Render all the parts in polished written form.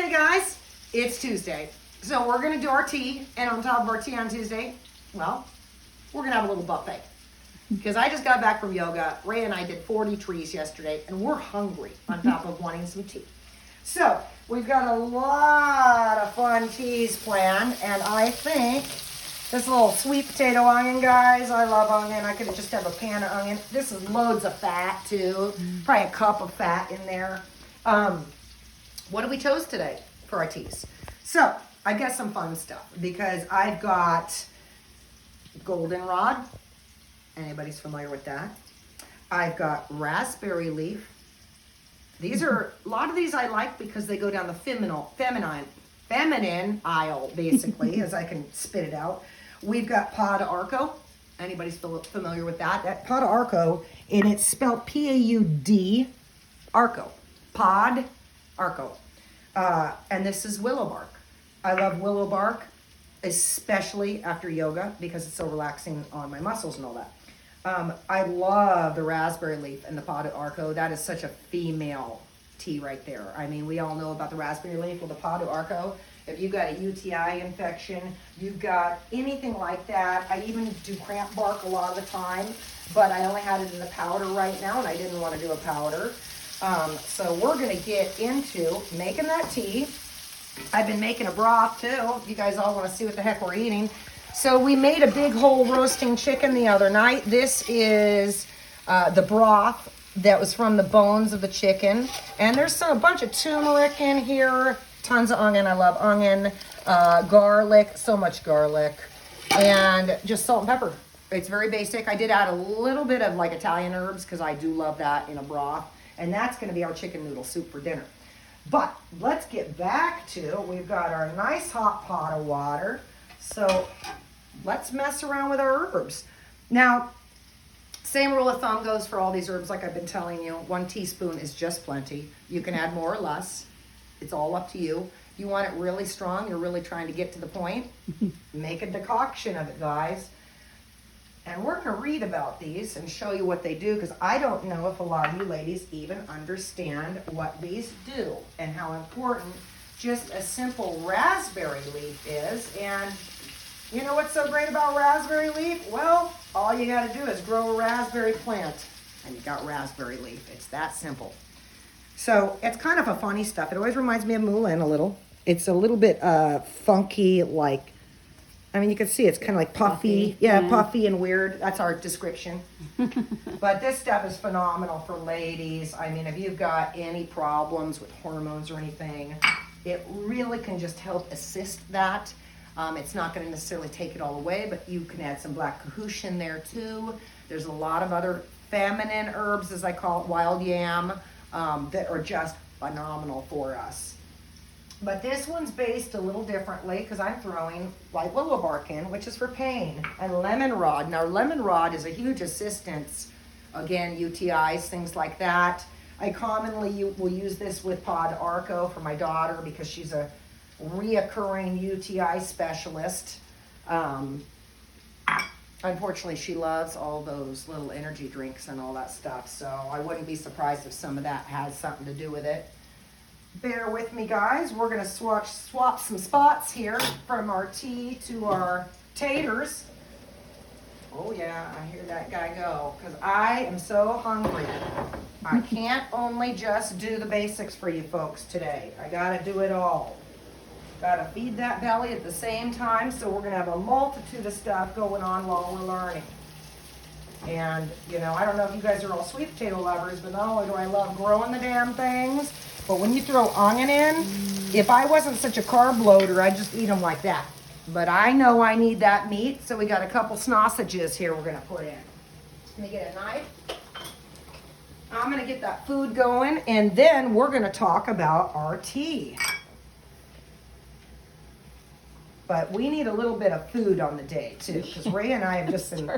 Okay, guys, it's Tuesday. So we're going to do our tea, and on top of our tea on Tuesday, well, we're going to have a little buffet. Because I just got back from yoga. Ray and I did 40 trees yesterday, and we're hungry on top of wanting some tea. So we've got a lot of fun teas planned, and I think this little sweet potato onion, guys, I love onion. I could just have a pan of onion. This is loads of fat, too. Probably a cup of fat in there. What do we chose today for our teas? So I got some fun stuff because I've got goldenrod. Anybody's familiar with that? I've got raspberry leaf. These are, a lot of these I like because they go down the feminine aisle, basically, as I can spit it out. We've got pod arco. Anybody's familiar with that? That pod arco, and it's spelled P-A-U-D, arco. Pod arco. And this is willow bark. I love willow bark, especially after yoga because it's so relaxing on my muscles and all that. I love the raspberry leaf and the pod arco. That is such a female tea right there. I mean, we all know about the raspberry leaf with the pod arco. If you've got a UTI infection, you've got anything like that. I even do cramp bark a lot of the time, but I only had it in the powder right now, and I didn't want to do a powder. So we're going to get into making that tea. I've been making a broth, too. You guys all want to see what the heck we're eating. So we made a big whole roasting chicken the other night. This is the broth that was from the bones of the chicken. And there's a bunch of turmeric in here, tons of onion. I love onion, garlic, so much garlic, and just salt and pepper. It's very basic. I did add a little bit of like Italian herbs because I do love that in a broth. And that's going to be our chicken noodle soup for dinner. But let's get back to, we've got our nice hot pot of water. So let's mess around with our herbs. Now, same rule of thumb goes for all these herbs like I've been telling you. 1 teaspoon is just plenty. You can add more or less. It's all up to you. If you want it really strong, you're really trying to get to the point, make a decoction of it, guys. And we're going to read about these and show you what they do because I don't know if a lot of you ladies even understand what these do and how important just a simple raspberry leaf is. And you know what's so great about raspberry leaf? Well, all you got to do is grow a raspberry plant and you got raspberry leaf. It's that simple. So it's kind of a funny stuff. It always reminds me of Moulin a little. It's a little bit funky, like, I mean, you can see it's kind of like puffy. Yeah, puffy and weird. That's our description. But this stuff is phenomenal for ladies. I mean, if you've got any problems with hormones or anything, it really can just help assist that. It's not going to necessarily take it all away, but you can add some black cahoose in there too. There's a lot of other feminine herbs, as I call it, wild yam, that are just phenomenal for us. But this one's based a little differently because I'm throwing white willow bark in, which is for pain, and lemon rod. Now, lemon rod is a huge assistance. Again, UTIs, things like that. I commonly will use this with pod arco for my daughter because she's a reoccurring UTI specialist. Unfortunately, she loves all those little energy drinks and all that stuff, so I wouldn't be surprised if some of that has something to do with it. Bear with me, guys. We're going to swap some spots here from our tea to our taters. Oh, yeah, I hear that guy go because I am so hungry. I can't only just do the basics for you folks today. I got to do it all. Got to feed that belly at the same time, so we're going to have a multitude of stuff going on while we're learning. And, you know, I don't know if you guys are all sweet potato lovers, but not only do I love growing the damn things, but when you throw onion in, if I wasn't such a carb loader, I'd just eat them like that. But I know I need that meat, so we got a couple sausages here we're going to put in. Let me get a knife. I'm going to get that food going, and then we're going to talk about our tea. But we need a little bit of food on the day, too, because Ray and I have just been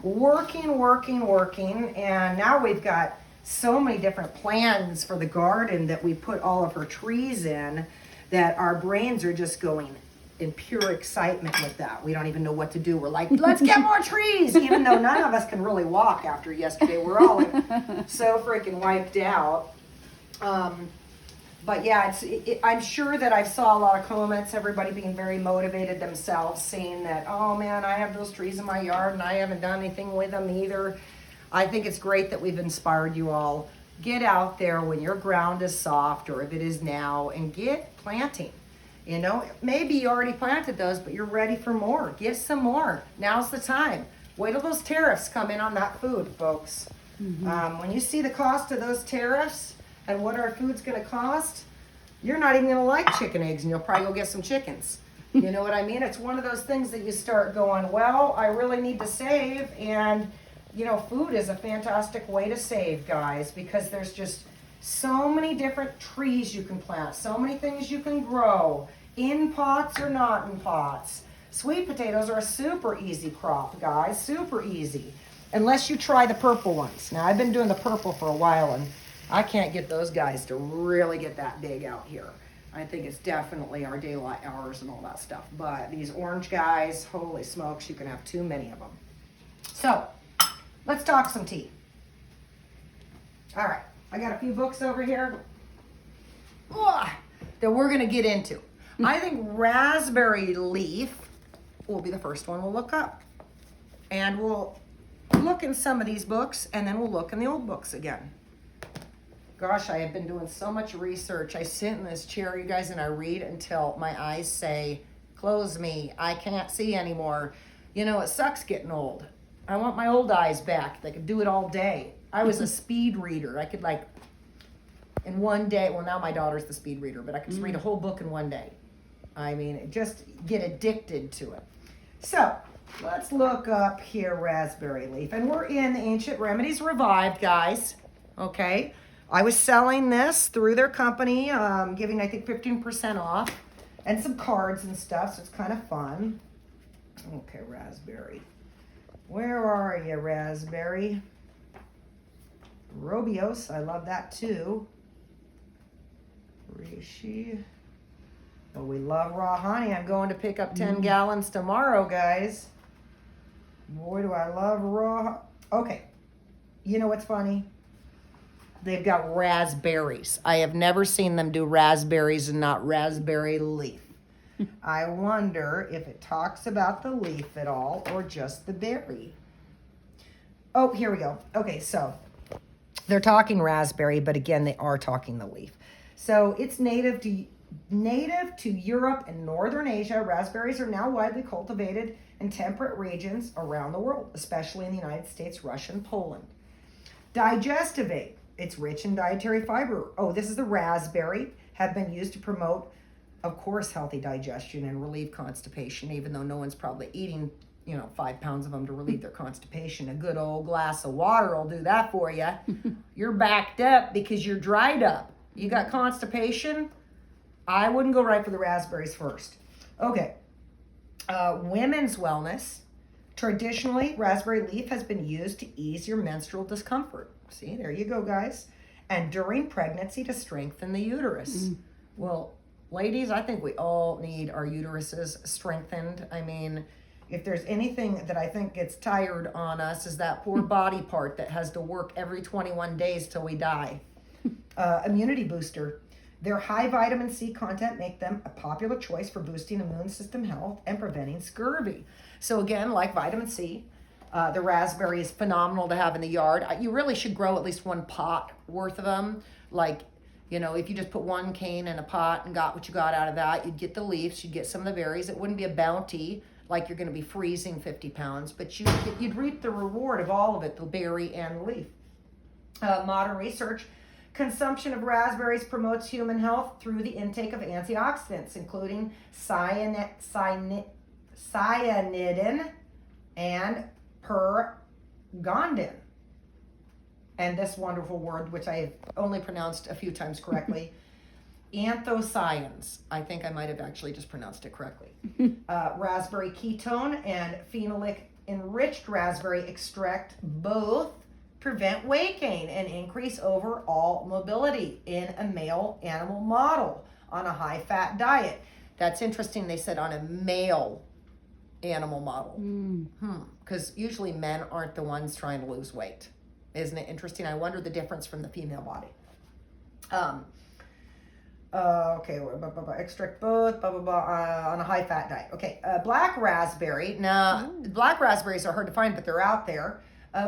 working, and now we've got so many different plans for the garden that we put all of her trees in that our brains are just going in pure excitement with that. We don't even know what to do. We're like, let's get more trees, even though none of us can really walk after yesterday. We're all like so freaking wiped out. But yeah, I'm sure that I saw a lot of comments, everybody being very motivated themselves, saying that, oh man, I have those trees in my yard and I haven't done anything with them either. I think it's great that we've inspired you all. Get out there when your ground is soft, or if it is now, and get planting. You know, maybe you already planted those, but you're ready for more. Get some more. Now's the time. Wait till those tariffs come in on that food, folks. When you see the cost of those tariffs and what our food's going to cost, you're not even going to like chicken eggs, and you'll probably go get some chickens. You know what I mean? It's one of those things that you start going, well, I really need to save, and you know, food is a fantastic way to save, guys, because there's just so many different trees you can plant, so many things you can grow, in pots or not in pots. Sweet potatoes are a super easy crop, guys, super easy, unless you try the purple ones. Now, I've been doing the purple for a while, and I can't get those guys to really get that big out here. I think it's definitely our daylight hours and all that stuff, but these orange guys, holy smokes, you can have too many of them. So, let's talk some tea. All right, I got a few books over here that we're going to get into. I think raspberry leaf will be the first one we'll look up. And we'll look in some of these books, and then we'll look in the old books again. Gosh, I have been doing so much research. I sit in this chair, you guys, and I read until my eyes say, close me, I can't see anymore. You know, it sucks getting old. I want my old eyes back. They could do it all day. I was a speed reader. I could in one day, well now my daughter's the speed reader, but I could just read a whole book in one day. I mean, just get addicted to it. So, let's look up here raspberry leaf. And we're in Ancient Remedies Revived, guys. Okay. I was selling this through their company, giving I think 15% off and some cards and stuff, so it's kind of fun. Okay, raspberry. Where are you, raspberry? Robios, I love that too. Reishi. Oh, we love raw honey. I'm going to pick up 10 gallons tomorrow, guys. Boy, do I love raw. Okay, you know what's funny? They've got raspberries. I have never seen them do raspberries and not raspberry leaf. I wonder if it talks about the leaf at all or just the berry. Oh, here we go. Okay, so they're talking raspberry, but again, they are talking the leaf. So it's native to Europe and Northern Asia. Raspberries are now widely cultivated in temperate regions around the world, especially in the United States, Russia, and Poland. Digestive aid. It's rich in dietary fiber. Oh, this is the raspberry. Have been used to promote, of course, healthy digestion and relieve constipation, even though no one's probably eating, 5 pounds of them to relieve their constipation. A good old glass of water will do that for you. You're backed up because you're dried up. You got constipation? I wouldn't go right for the raspberries first. Okay. Women's wellness. Traditionally, raspberry leaf has been used to ease your menstrual discomfort. See, there you go, guys. And during pregnancy to strengthen the uterus. Well, ladies, I think we all need our uteruses strengthened. I mean, if there's anything that I think gets tired on us is that poor body part that has to work every 21 days till we die. Immunity booster. Their high vitamin C content make them a popular choice for boosting immune system health and preventing scurvy. So again, like vitamin C, the raspberry is phenomenal to have in the yard. You really should grow at least one pot worth of them. Like, if you just put one cane in a pot and got what you got out of that, you'd get the leaves, you'd get some of the berries. It wouldn't be a bounty like you're going to be freezing 50 pounds, but you'd reap the reward of all of it, the berry and the leaf. Modern research. Consumption of raspberries promotes human health through the intake of antioxidants, including cyanidin and pergondin. And this wonderful word, which I have only pronounced a few times correctly, anthocyanins. I think I might have actually just pronounced it correctly. Raspberry ketone and phenolic enriched raspberry extract both prevent weight gain and increase overall mobility in a male animal model on a high-fat diet. That's interesting. They said on a male animal model. Because usually men aren't the ones trying to lose weight. Isn't it interesting? I wonder the difference from the female body. Okay, extract both, blah, blah, blah, on a high-fat diet. Okay, black raspberry. Now, black raspberries are hard to find, but they're out there.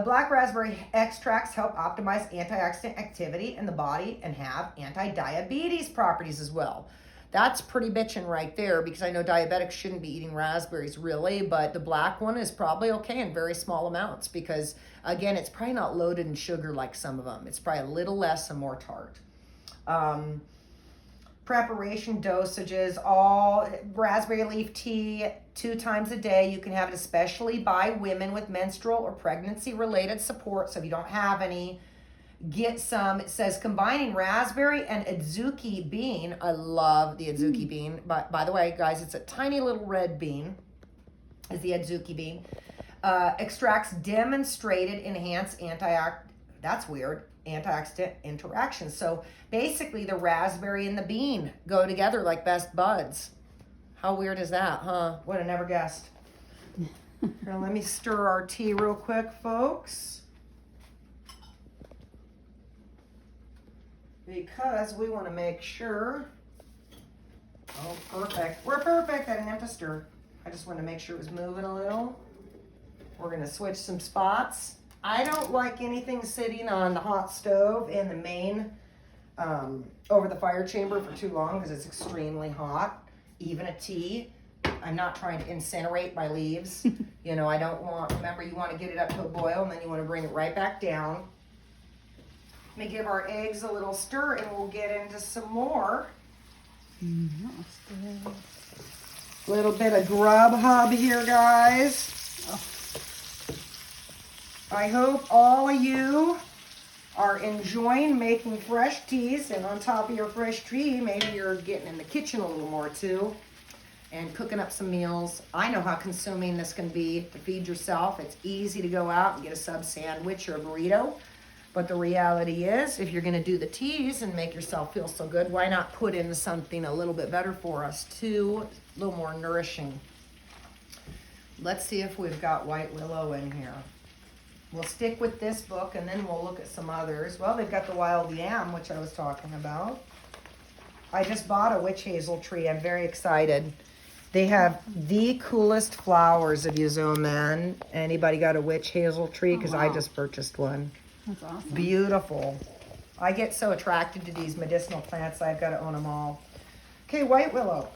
Black raspberry extracts help optimize antioxidant activity in the body and have anti-diabetes properties as well. That's pretty bitchin' right there, because I know diabetics shouldn't be eating raspberries really, but the black one is probably okay in very small amounts because, again, it's probably not loaded in sugar like some of them. It's probably a little less and more tart. Preparation dosages, all raspberry leaf tea 2 times a day. You can have it especially by women with menstrual or pregnancy related support. So if you don't have any, get some. It says combining raspberry and adzuki bean. I love the adzuki bean. But by the way, guys, it's a tiny little red bean, is the adzuki bean. Extracts demonstrated enhanced that's weird, antioxidant interactions. So basically the raspberry and the bean go together like best buds. How weird is that, huh? Would have never guessed. Here, let me stir our tea real quick, folks. Because we want to make sure. Oh, perfect. We're perfect. I didn't have to stir. I just wanted to make sure it was moving a little. We're going to switch some spots. I don't like anything sitting on the hot stove in the main over the fire chamber for too long because it's extremely hot. Even a tea. I'm not trying to incinerate my leaves. You know, I don't want, remember you want to get it up to a boil and then you want to bring it right back down. Let me give our eggs a little stir and we'll get into some more. Little bit of Grubhub here, guys. I hope all of you are enjoying making fresh teas, and on top of your fresh tea, maybe you're getting in the kitchen a little more too and cooking up some meals. I know how consuming this can be to feed yourself. It's easy to go out and get a sub sandwich or a burrito, but the reality is if you're going to do the teas and make yourself feel so good, why not put in something a little bit better for us too, a little more nourishing. Let's see if we've got white willow in here. We'll stick with this book and then we'll look at some others. Well, they've got the wild yam, which I was talking about. I just bought a witch hazel tree. I'm very excited. They have the coolest flowers if you zoom in. Anybody got a witch hazel tree? Because I just purchased one. That's awesome. Beautiful. I get so attracted to these medicinal plants, I've got to own them all. Okay, white willow.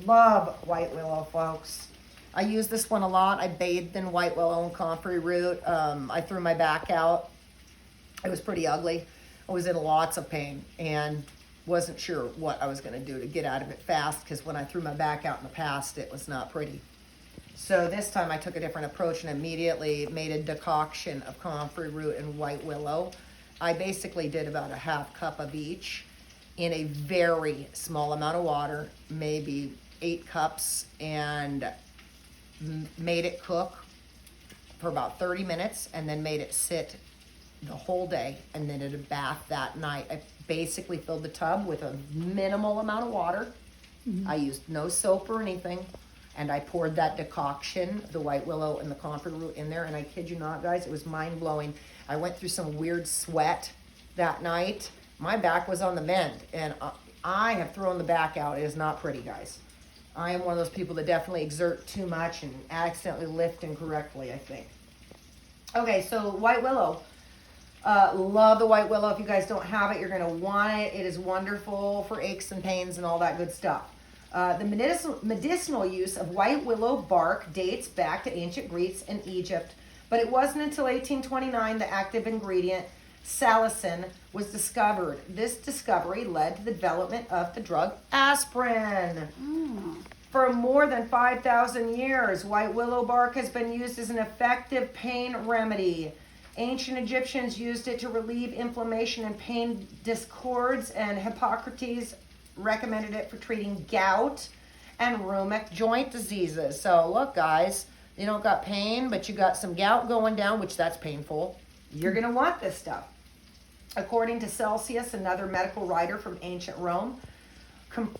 Love white willow, folks. I use this one a lot. I bathed in white willow and comfrey root. I threw my back out. It was pretty ugly. I was in lots of pain and wasn't sure what I was going to do to get out of it fast because when I threw my back out in the past, it was not pretty. So this time I took a different approach and immediately made a decoction of comfrey root and white willow. I basically did about a half cup of each in a very small amount of water, maybe 8 cups, and made it cook for about 30 minutes and then made it sit the whole day and then did a bath that night. I basically filled the tub with a minimal amount of water. I used no soap or anything, and I poured that decoction, the white willow and the comfrey root in there, and I kid you not, guys, it was mind-blowing. I went through some weird sweat that night. My back was on the mend, and I have thrown the back out. It is not pretty, guys. I am one of those people that definitely exert too much and accidentally lift incorrectly, I think. Okay, so white willow. Love the white willow. If you guys don't have it, you're going to want it. It is wonderful for aches and pains and all that good stuff. The medicinal use of white willow bark dates back to ancient Greece and Egypt, but it wasn't until 1829 the active ingredient salicin was discovered. This discovery led to the development of the drug aspirin. For more than 5,000 years, white willow bark has been used as an effective pain remedy. Ancient Egyptians used it to relieve inflammation and pain discords, and Hippocrates recommended it for treating gout and rheumatic joint diseases. So look, guys, you don't got pain, but you got some gout going down, which that's painful. You're going to want this stuff. According to Celsius, another medical writer from ancient Rome,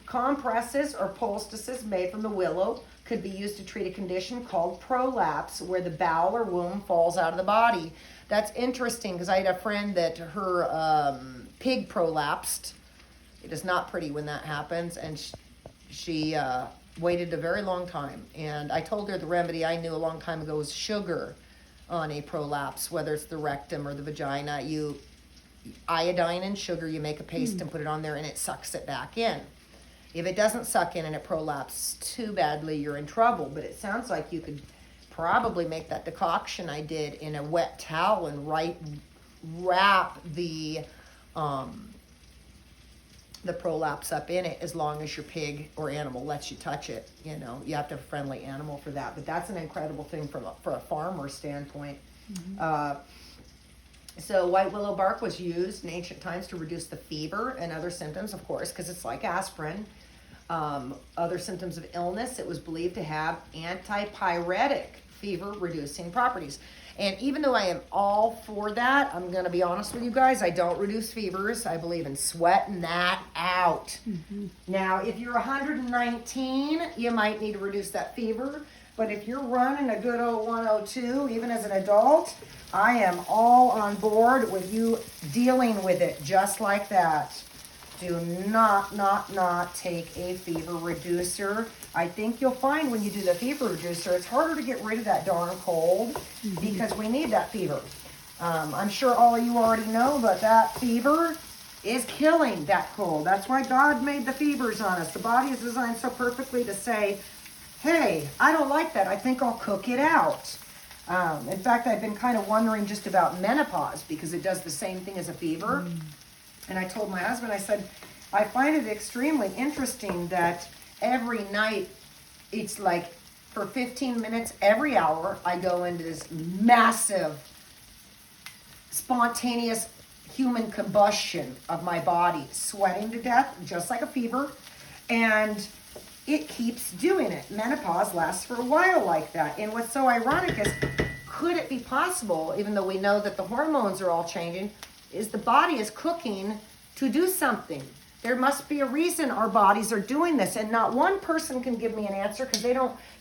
compresses or poultices made from the willow could be used to treat a condition called prolapse, where the bowel or womb falls out of the body. That's interesting because I had a friend that her pig prolapsed It is not pretty when that happens, and she waited a very long time. And I told her the remedy I knew a long time ago was sugar on a prolapse, whether it's the rectum or the vagina. You iodine and sugar, you make a paste and put it on there, and it sucks it back in. If it doesn't suck in and it prolapses too badly, you're in trouble. But it sounds like you could probably make that decoction I did in a wet towel and wrap the prolapse up in it, as long as your pig or animal lets you touch it. You know, you have to have a friendly animal for that. But that's an incredible thing for a farmer standpoint. So white willow bark was used in ancient times to reduce the fever and other symptoms, of course, because it's like aspirin. Other symptoms of illness, it was believed to have antipyretic, fever-reducing properties. And even though I am all for that, I'm going to be honest with you guys, I don't reduce fevers. I believe in sweating that out. Now, if you're 119, you might need to reduce that fever. But if you're running a good old 102, even as an adult, I am all on board with you dealing with it just like that. Do not take a fever reducer. I think you'll find when you do the fever reducer, it's harder to get rid of that darn cold because we need that fever. I'm sure all of you already know, but that fever is killing that cold. That's why God made the fevers on us. The body is designed so perfectly to say, hey, I don't like that. I think I'll cook it out. In fact, I've been kind of wondering just about menopause because it does the same thing as a fever. And I told my husband, I said, I find it extremely interesting that every night, it's like for 15 minutes every hour, I go into this massive, spontaneous human combustion of my body, sweating to death, just like a fever. And it keeps doing it. Menopause lasts for a while like that. And what's so ironic is, could it be possible, even though we know that the hormones are all changing, is the body is cooking to do something? There must be a reason our bodies are doing this, and not one person can give me an answer because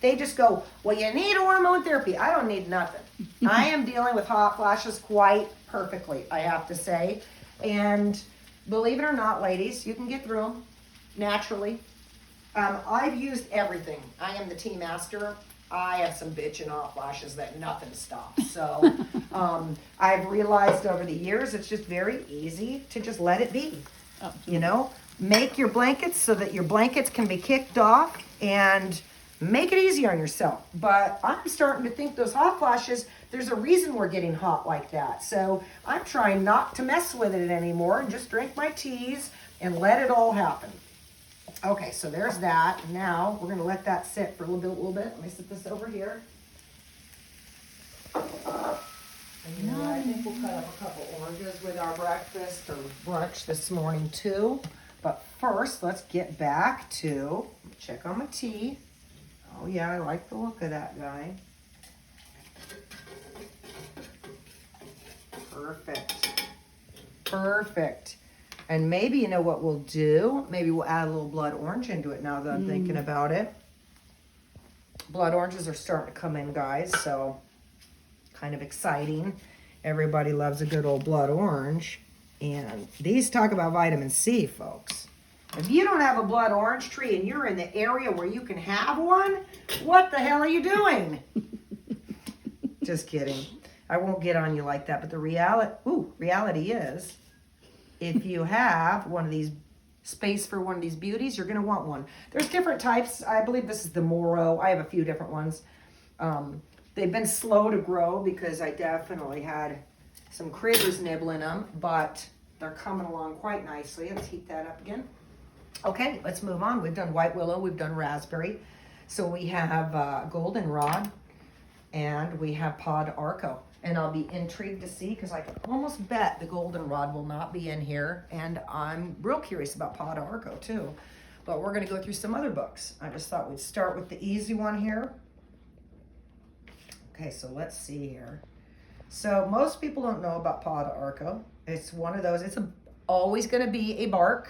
they just go, well, you need hormone therapy. I don't need nothing. I am dealing with hot flashes quite perfectly, I have to say. And believe it or not, ladies, you can get through them naturally. I've used everything. I am the tea master. I have some bitchin' hot flashes that nothing stops. So I've realized over the years it's just very easy to just let it be. You know, make your blankets so that your blankets can be kicked off and make it easy on yourself. But I'm starting to think those hot flashes, there's a reason we're getting hot like that. So I'm trying not to mess with it anymore and just drink my teas and let it all happen. Okay, so there's that. Now we're going to let that sit for a little bit. Let me set this over here. And you know, I think we'll cut up a couple oranges with our breakfast or brunch this morning too. But first, let's get back to check on my tea. Oh yeah, I like the look of that guy. Perfect. Perfect. And maybe, you know what we'll do? Maybe we'll add a little blood orange into it now that I'm thinking about it. Blood oranges are starting to come in, guys, so kind of exciting. Everybody loves a good old blood orange. And these talk about vitamin C, folks. If you don't have a blood orange tree and you're in the area where you can have one, what the hell are you doing? Just kidding. I won't get on you like that, but the reality is, if you have one of these, space for one of these beauties, you're going to want one. There's different types. I believe this is the Moro. I have a few different ones. They've been slow to grow because I definitely had some critters nibbling them, but they're coming along quite nicely. Let's heat that up again. Okay, let's move on. We've done white willow. We've done raspberry. So we have goldenrod and we have pod arco. And I'll be intrigued to see because I can almost bet the goldenrod will not be in here. And I'm real curious about pod arco too. But we're going to go through some other books. I just thought we'd start with the easy one here. Okay, so let's see here. So most people don't know about pod arco. It's one of those, it's always going to be a bark.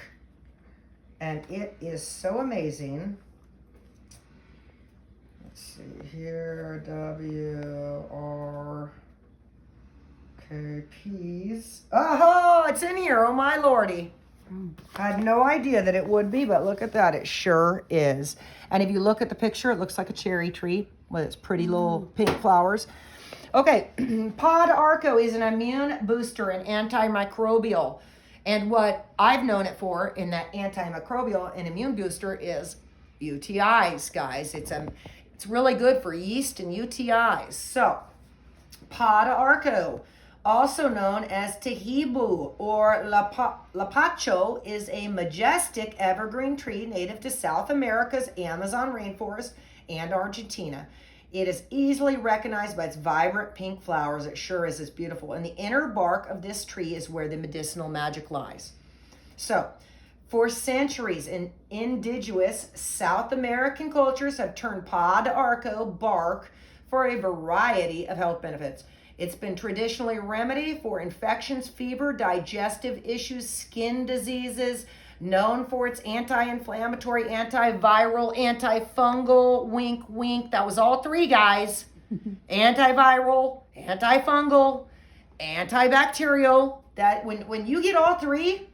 And it is so amazing. Let's see here, WRKPs. Oh, it's in here, oh my lordy. I had no idea that it would be, but look at that. It sure is. And if you look at the picture, it looks like a cherry tree with its pretty little pink flowers. Okay, pod arco is an immune booster and antimicrobial. And what I've known it for in that antimicrobial and immune booster is UTIs, guys. It's really good for yeast and UTIs. So, pod arco, also known as tehibu or lapacho, is a majestic evergreen tree native to South America's Amazon rainforest and Argentina. It is easily recognized by its vibrant pink flowers. It sure is. It's beautiful. And the inner bark of this tree is where the medicinal magic lies. So, for centuries, indigenous South American cultures have turned pod arco bark for a variety of health benefits. It's been traditionally a remedy for infections, fever, digestive issues, skin diseases, known for its anti-inflammatory, antiviral, antifungal, wink, wink. That was all three, guys. Antiviral, antifungal, antibacterial. That when you get all three,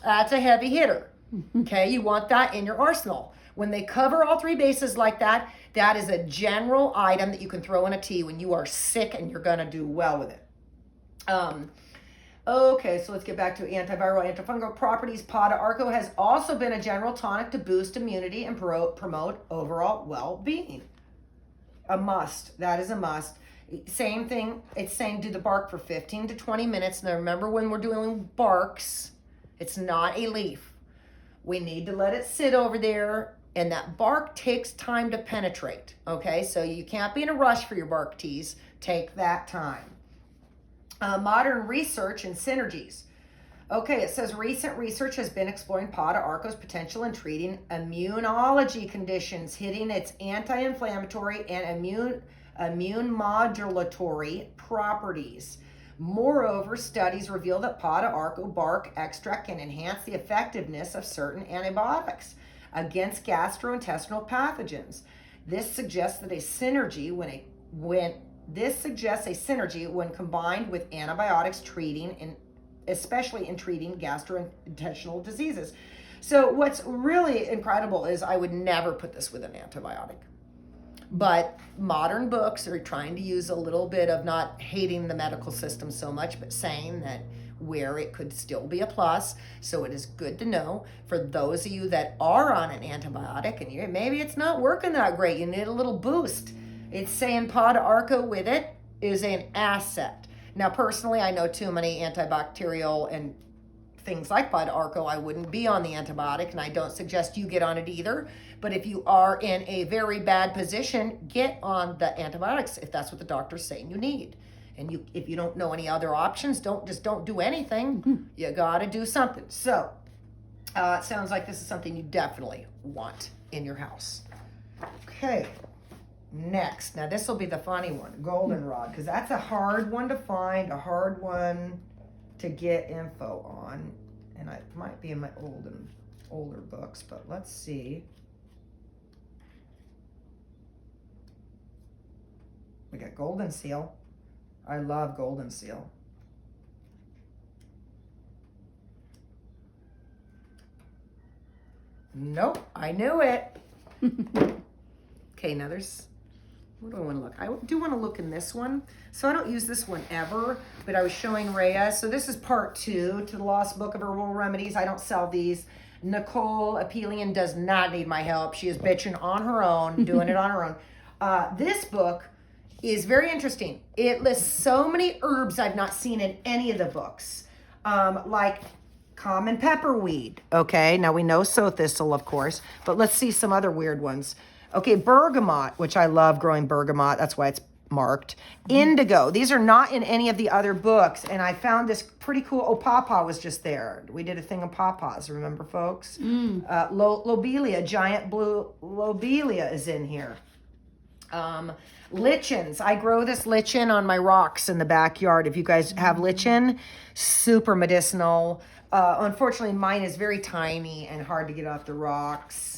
that's a heavy hitter. Okay, you want that in your arsenal. When they cover all three bases like that, that is a general item that you can throw in a tea when you are sick, and you're going to do well with it. Okay, so let's get back to antiviral, antifungal properties. Pod arco has also been a general tonic to boost immunity and promote overall well-being. A must. That is a must. Same thing. It's saying do the bark for 15 to 20 minutes. Now remember, when we're doing barks, it's not a leaf. We need to let it sit over there, and that bark takes time to penetrate. Okay, so you can't be in a rush for your bark teas. Take that time. Modern research and synergies. Okay, it says recent research has been exploring pod arco's potential in treating immunology conditions, hitting its anti-inflammatory and immune modulatory properties. Moreover, studies reveal that pod arco bark extract can enhance the effectiveness of certain antibiotics against gastrointestinal pathogens. This suggests that a synergy when combined with antibiotics especially in treating gastrointestinal diseases. So what's really incredible is I would never put this with an antibiotic. But modern books are trying to use a little bit of not hating the medical system so much, but saying that where it could still be a plus. So it is good to know for those of you that are on an antibiotic and maybe it's not working that great, you need a little boost. It's saying pod arco with it is an asset. Now, personally, I know too many antibacterial and things like pod arco. I wouldn't be on the antibiotic, and I don't suggest you get on it either. But if you are in a very bad position, get on the antibiotics if that's what the doctor's saying you need. And if you don't know any other options, don't do anything. You got to do something. So it sounds like this is something you definitely want in your house. Okay. Next, now this will be the funny one, goldenrod, because that's a hard one to find, a hard one to get info on, and it might be in my older books, but let's see. We got golden seal. I love golden seal. Nope, I knew it. Okay, now what do I want to look? I do want to look in this one. So I don't use this one ever, but I was showing Rhea. So this is part 2 to the Lost Book of Herbal Remedies. I don't sell these. Nicole Apelian does not need my help. She is bitching on her own, doing it on her own. This book is very interesting. It lists so many herbs I've not seen in any of the books. Like common pepperweed. Okay, now we know sow thistle, of course, but let's see some other weird ones. Okay, bergamot, which I love growing bergamot. That's why it's marked. Indigo. These are not in any of the other books. And I found this pretty cool. Oh, pawpaw was just there. We did a thing of pawpaws. Remember, folks? Lobelia, giant blue lobelia is in here. Lichens. I grow this lichen on my rocks in the backyard. If you guys have lichen, super medicinal. Unfortunately, mine is very tiny and hard to get off the rocks.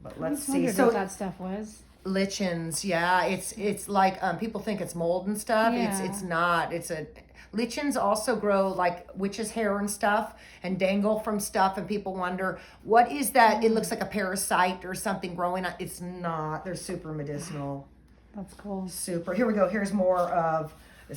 But let's see. So what that stuff was. Lichens, yeah. It's like people think it's mold and stuff. Yeah. It's not. Lichens also grow like witch's hair and stuff and dangle from stuff, and people wonder what is that? It looks like a parasite or something growing. It's not. They're super medicinal. That's cool. Super. Here we go. Here's more of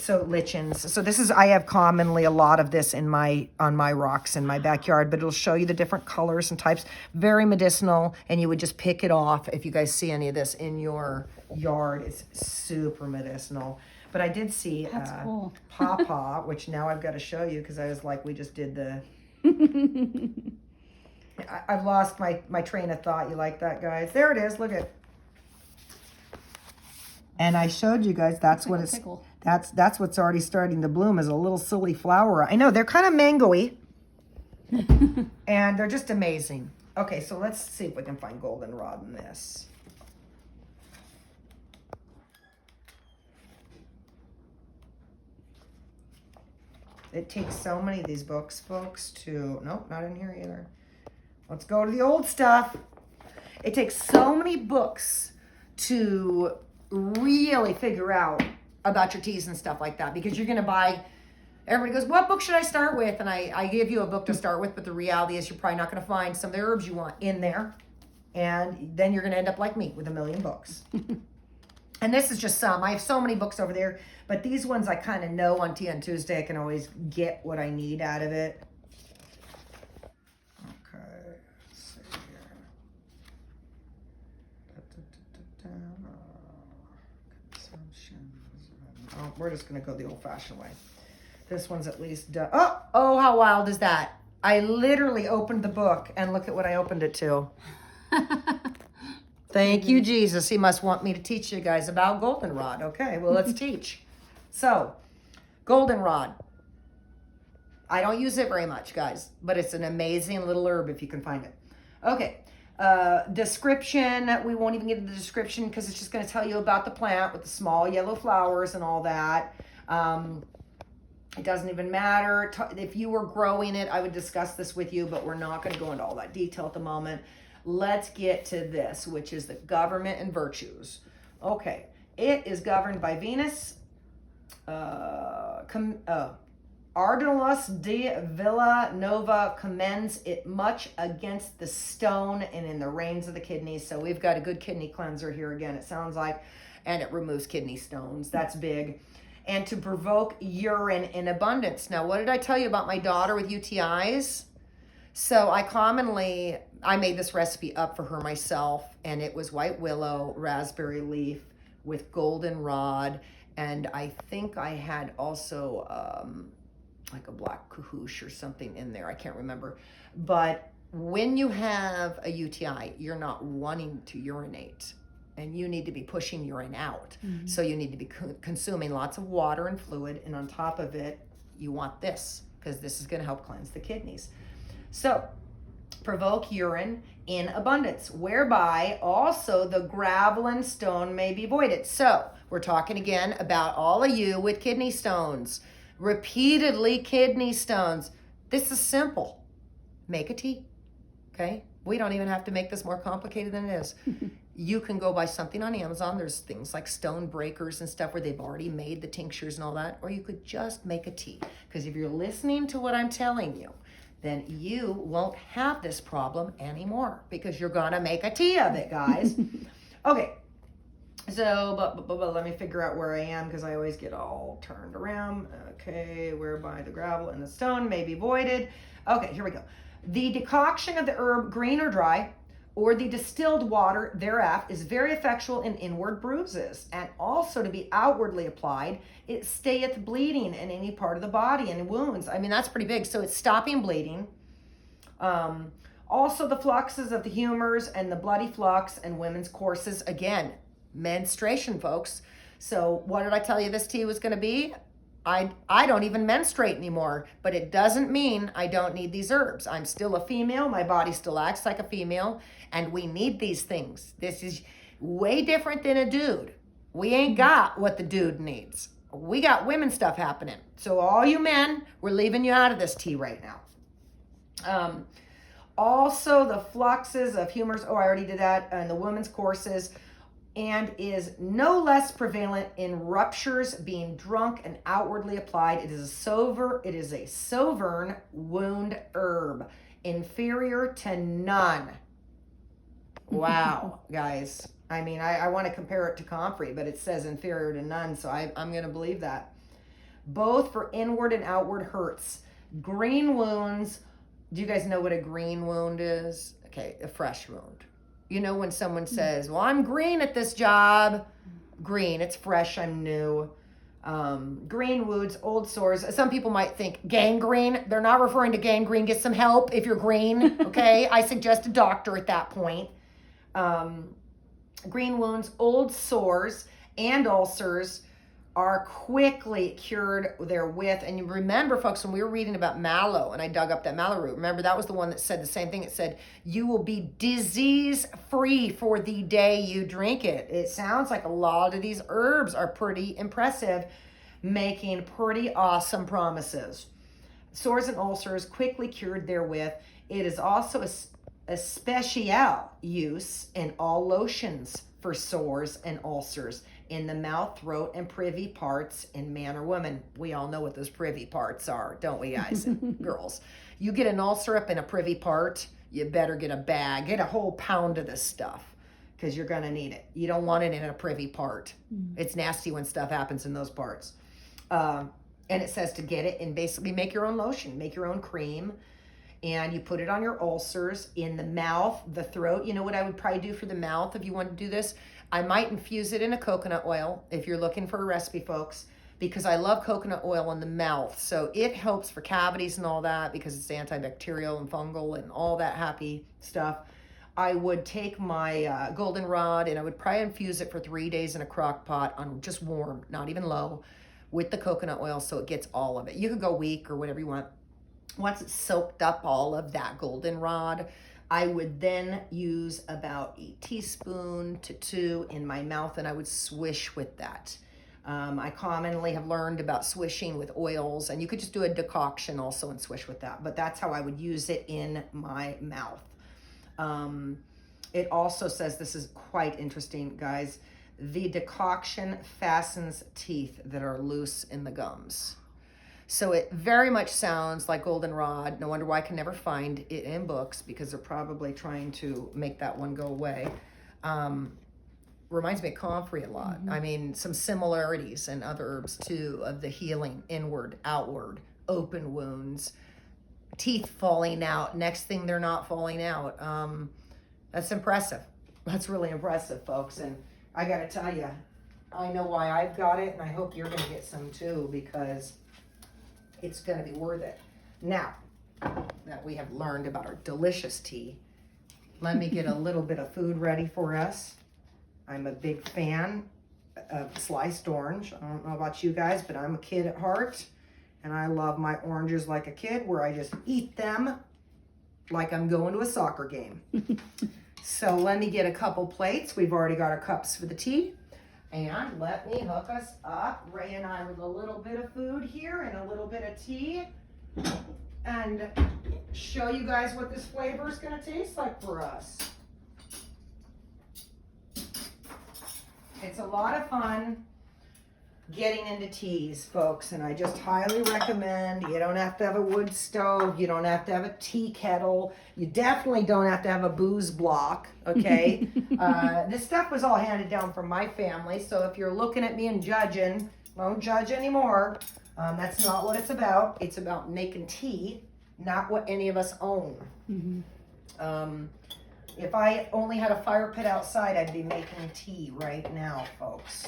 lichens. So this is, I have commonly a lot of this on my rocks in my backyard, but it'll show you the different colors and types. Very medicinal, and you would just pick it off if you guys see any of this in your yard. It's super medicinal. But I did see cool. pawpaw, which now I've got to show you because I was like, we just did the. I've lost my train of thought. You like that, guys? There it is. Look at. And I showed you guys that's what it's. Pickle. That's what's already starting to bloom is a little silly flower. I know they're kind of mango-y, and they're just amazing. Okay, so let's see if we can find goldenrod in this. It takes so many of these books, folks, to... Nope, not in here either. Let's go to the old stuff. It takes so many books to really figure out about your teas and stuff like that, because you're going to buy... Everybody goes, what book should I start with? And I give you a book to start with, but the reality is you're probably not going to find some of the herbs you want in there. And then you're going to end up like me with a million books. And this is just some. I have so many books over there, but these ones I kind of know on Tea on Tuesday. I can always get what I need out of it. Okay, let's see here. Consumptions. Oh, we're just going to go the old-fashioned way. This one's at least done. Oh, how wild is that? I literally opened the book, and look at what I opened it to. Thank you, Jesus. He must want me to teach you guys about goldenrod. Okay, well, let's teach. So, goldenrod. I don't use it very much, guys, but it's an amazing little herb if you can find it. Okay, description. We won't even get into the description because it's just going to tell you about the plant with the small yellow flowers and all that. It doesn't even matter. If you were growing it, I would discuss this with you, but we're not going to go into all that detail at the moment. Let's get to this, which is the government and virtues. Okay, it is governed by Venus. Ardulus de Villa Nova commends it much against the stone and in the reins of the kidneys. So we've got a good kidney cleanser here again, it sounds like, and it removes kidney stones. That's big. And to provoke urine in abundance. Now, what did I tell you about my daughter with UTIs? So I made this recipe up for her myself, and it was white willow, raspberry leaf with goldenrod, and I think I had also like a black cahoose or something in there. I can't remember. But when you have a UTI, you're not wanting to urinate, and you need to be pushing urine out. Mm-hmm. So you need to be consuming lots of water and fluid, and on top of it, you want this, because this is going to help cleanse the kidneys. So, provoke urine in abundance, whereby also the gravel and stone may be voided. So, we're talking again about all of you with kidney stones, repeatedly kidney stones. This is simple. Make a tea, okay? We don't even have to make this more complicated than it is. You can go buy something on Amazon. There's things like stone breakers and stuff where they've already made the tinctures and all that, or you could just make a tea. Because if you're listening to what I'm telling you, then you won't have this problem anymore because you're going to make a tea of it, guys. Okay, so but let me figure out where I am because I always get all turned around. Okay, whereby the gravel and the stone may be voided. Okay, here we go. The decoction of the herb, green or dry, or the distilled water thereof is very effectual in inward bruises, and also to be outwardly applied, it stayeth bleeding in any part of the body and in wounds. I mean, that's pretty big. So it's stopping bleeding. Also the fluxes of the humors and the bloody flux and women's courses. Again, menstruation, folks. So what did I tell you this tea was going to be? I don't even menstruate anymore, but it doesn't mean I don't need these herbs. I'm still a female. My body still acts like a female, and we need these things. This is way different than a dude. We ain't got what the dude needs. We got women stuff happening. So all you men, we're leaving you out of this tea right now. Also the fluxes of humors. Oh, I already did that. And the women's courses. and is no less prevalent in ruptures being drunk and outwardly applied. It is a sovereign wound herb, inferior to none. Wow, guys. I mean, I want to compare it to comfrey, but it says inferior to none, so I'm going to believe that. Both for inward and outward hurts. Green wounds. Do you guys know what a green wound is? Okay, a fresh wound. You know when someone says, well, I'm green at this job. Green, it's fresh, I'm new. Green wounds, old sores. Some people might think gangrene. They're not referring to gangrene. Get some help if you're green, okay? I suggest a doctor at that point. Green wounds, old sores, and ulcers are quickly cured therewith. And you remember, folks, when we were reading about mallow, and I dug up that mallow root, remember that was the one that said the same thing. It said, you will be disease-free for the day you drink it. It sounds like a lot of these herbs are pretty impressive, making pretty awesome promises. Sores and ulcers quickly cured therewith. It is also a special use in all lotions for sores and ulcers in the mouth, throat, and privy parts in man or woman. We all know what those privy parts are, don't we, guys and girls? You get an ulcer up in a privy part, you better get a bag. Get a whole pound of this stuff because you're going to need it. You don't want it in a privy part. It's nasty when stuff happens in those parts. And it says to get it and basically make your own lotion, make your own cream, and you put it on your ulcers in the mouth, the throat. You know what I would probably do for the mouth if you want to do this? I might infuse it in a coconut oil if you're looking for a recipe, folks, because I love coconut oil in the mouth. So it helps for cavities and all that because it's antibacterial and fungal and all that happy stuff. I would take my goldenrod and I would probably infuse it for 3 days in a crock pot on just warm, not even low, with the coconut oil so it gets all of it. You could go week or whatever you want. Once it's soaked up all of that goldenrod, I would then use about a teaspoon to 2 in my mouth and I would swish with that. I commonly have learned about swishing with oils, and you could just do a decoction also and swish with that, but that's how I would use it in my mouth. It also says, this is quite interesting, guys, the decoction fastens teeth that are loose in the gums. So it very much sounds like goldenrod. No wonder why I can never find it in books because they're probably trying to make that one go away. Reminds me of comfrey a lot. I mean, some similarities in other herbs too of the healing, inward, outward, open wounds, teeth falling out. Next thing they're not falling out. That's impressive. That's really impressive, folks. And I got to tell you, I know why I've got it, and I hope you're going to get some too because it's going to be worth it. Now that we have learned about our delicious tea, let me get a little bit of food ready for us. I'm a big fan of sliced orange. I don't know about you guys, but I'm a kid at heart, and I love my oranges like a kid where I just eat them like I'm going to a soccer game. So let me get a couple plates. We've already got our cups for the tea. And let me hook us up, Ray and I, with a little bit of food here and a little bit of tea, and show you guys what this flavor is going to taste like for us. It's a lot of fun getting into teas, folks, and I just highly recommend. You don't have to have a wood stove. You don't have to have a tea kettle. You definitely don't have to have a booze block, okay? This stuff was all handed down from my family, so if you're looking at me and judging, don't judge anymore. That's not what it's about. It's about making tea, not what any of us own. If I only had a fire pit outside, I'd be making tea right now, folks.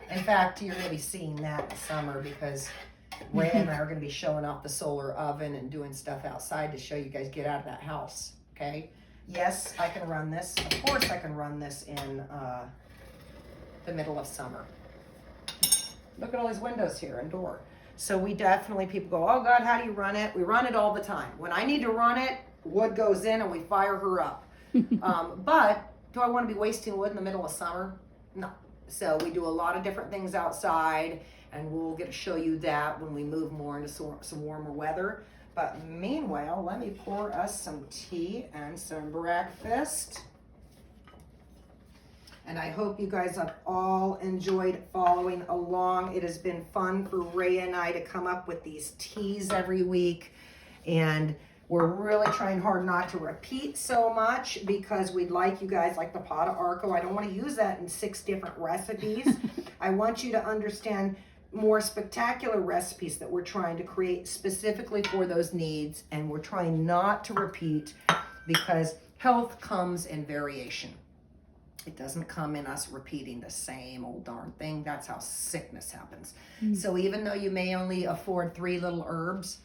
In fact, you're going to be seeing that in summer because Ray and I are going to be showing off the solar oven and doing stuff outside to show you guys get out of that house, okay? Yes, I can run this. Of course I can run this in the middle of summer. Look at all these windows here and door. So we definitely, people go, oh God, how do you run it? We run it all the time. When I need to run it, wood goes in and we fire her up. But do I want to be wasting wood in the middle of summer? No. So we do a lot of different things outside, and we'll get to show you that when we move more into some warmer weather. But meanwhile, let me pour us some tea and some breakfast. And I hope you guys have all enjoyed following along. It has been fun for Ray and I to come up with these teas every week. And we're really trying hard not to repeat so much because we'd like you guys, like the pot of arco. I don't want to use that in 6 different recipes. I want you to understand more spectacular recipes that we're trying to create specifically for those needs. And we're trying not to repeat because health comes in variation. It doesn't come in us repeating the same old darn thing. That's how sickness happens. So even though you may only afford 3 little herbs,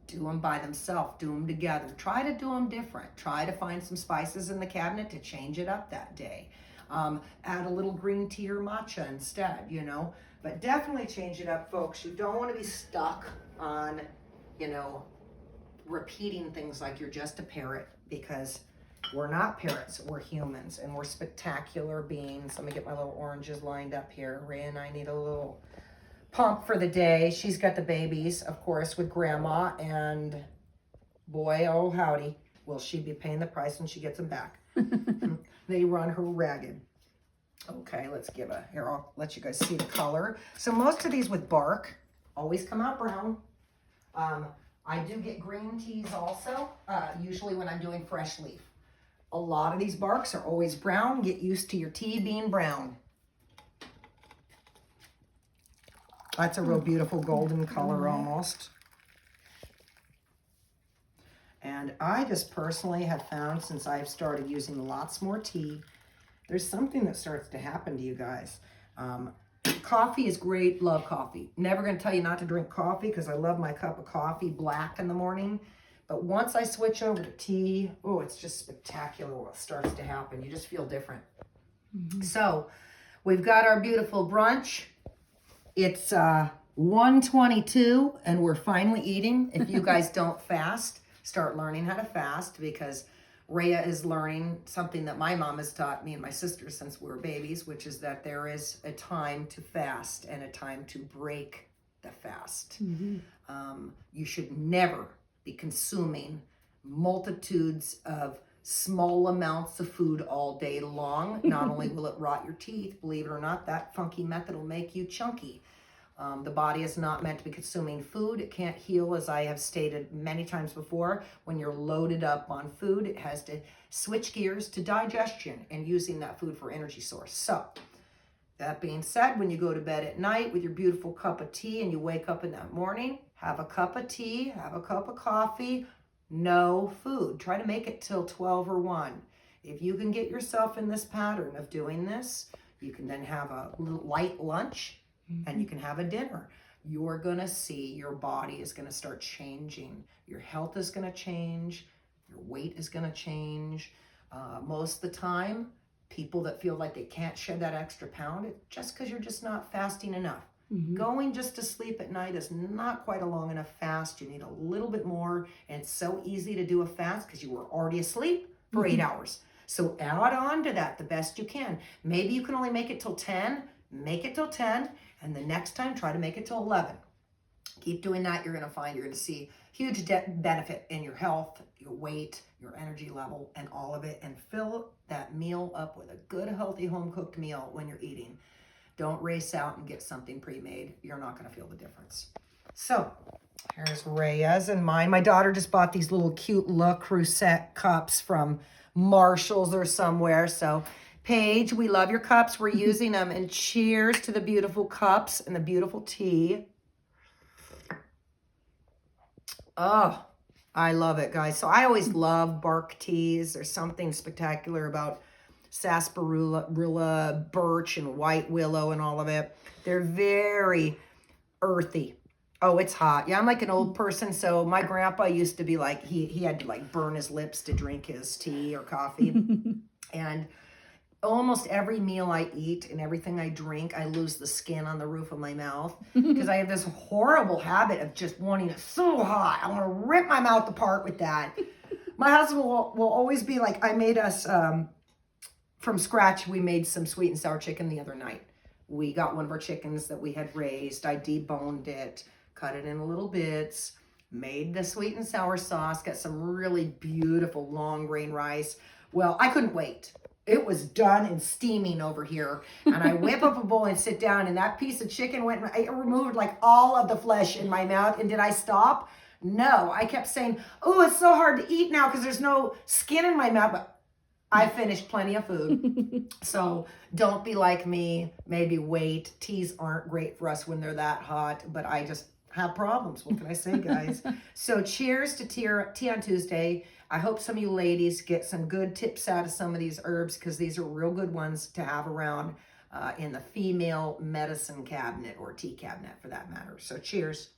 do them by themselves, do them together. Try to do them different. Try to find some spices in the cabinet to change it up that day. Add a little green tea or matcha instead, you know. But definitely change it up, folks. You don't want to be stuck on, you know, repeating things like you're just a parrot, because we're not parrots, we're humans, and we're spectacular beings. Let me get my little oranges lined up here. Ray and I need a little pump for the day. She's got the babies, of course, with grandma, and boy, oh howdy, will she be paying the price when she gets them back. They run her ragged. Okay, let's give here, I'll let you guys see the color. So most of these with bark always come out brown. I do get green teas also, usually when I'm doing fresh leaf. A lot of these barks are always brown. Get used to your tea being brown. That's a real beautiful golden color almost. And I just personally have found, since I've started using lots more tea, there's something that starts to happen to you guys. Coffee is great. Love coffee. Never going to tell you not to drink coffee because I love my cup of coffee black in the morning. But once I switch over to tea, oh, it's just spectacular what starts to happen. You just feel different. So we've got our beautiful brunch. It's 1:22 and we're finally eating. If you guys don't fast, start learning how to fast, because Rhea is learning something that my mom has taught me and my sister since we were babies, which is that there is a time to fast and a time to break the fast. You should never be consuming multitudes of small amounts of food all day long. Not only will it rot your teeth, believe it or not, that funky method will make you chunky. The body is not meant to be consuming food. It can't heal, as I have stated many times before. When you're loaded up on food, it has to switch gears to digestion and using that food for energy source. So that being said, when you go to bed at night with your beautiful cup of tea and you wake up in that morning, have a cup of tea, have a cup of coffee, no food. Try to make it till 12 or 1. If you can get yourself in this pattern of doing this, you can then have a light lunch and you can have a dinner. You're going to see your body is going to start changing. Your health is going to change. Your weight is going to change. Most of the time, people that feel like they can't shed that extra pound, it's just because you're just not fasting enough. Going just to sleep at night is not quite a long enough fast. You need a little bit more, and it's so easy to do a fast because you were already asleep for 8 hours. So add on to that the best you can. Maybe you can only make it till 10, make it till 10, and the next time try to make it till 11. Keep doing that. You're going to find you're going to see huge benefit in your health, your weight, your energy level, and all of it. And fill that meal up with a good, healthy, home-cooked meal when you're eating. Don't race out and get something pre-made. You're not going to feel the difference. So here's Rhea's and mine. My daughter just bought these little cute Le Creuset cups from Marshall's or somewhere. So Paige, we love your cups. We're using them. And cheers to the beautiful cups and the beautiful tea. Oh, I love it, guys. So I always love bark teas. There's something spectacular about sarsaparilla, birch, and white willow and all of it. They're very earthy. Oh, it's hot. Yeah, I'm like an old person. So my grandpa used to be like, he had to like burn his lips to drink his tea or coffee. And almost every meal I eat and everything I drink, I lose the skin on the roof of my mouth because I have this horrible habit of just wanting it so hot. I want to rip my mouth apart with that. My husband will always be like, I made us, from scratch, we made some sweet and sour chicken the other night. We got one of our chickens that we had raised. I deboned it, cut it in little bits, made the sweet and sour sauce, got some really beautiful long grain rice. Well, I couldn't wait. it was done and steaming over here. And I whip up a bowl and sit down, and that piece of chicken went, I removed like all of the flesh in my mouth. And did I stop? No. I kept saying, oh, it's so hard to eat now because there's no skin in my mouth. But I finished plenty of food. So don't be like me. Maybe wait. Teas aren't great for us when they're that hot, but I just have problems. What can I say, guys? So cheers to tea on Tuesday. I hope some of you ladies get some good tips out of some of these herbs, because these are real good ones to have around in the female medicine cabinet, or tea cabinet for that matter. So cheers.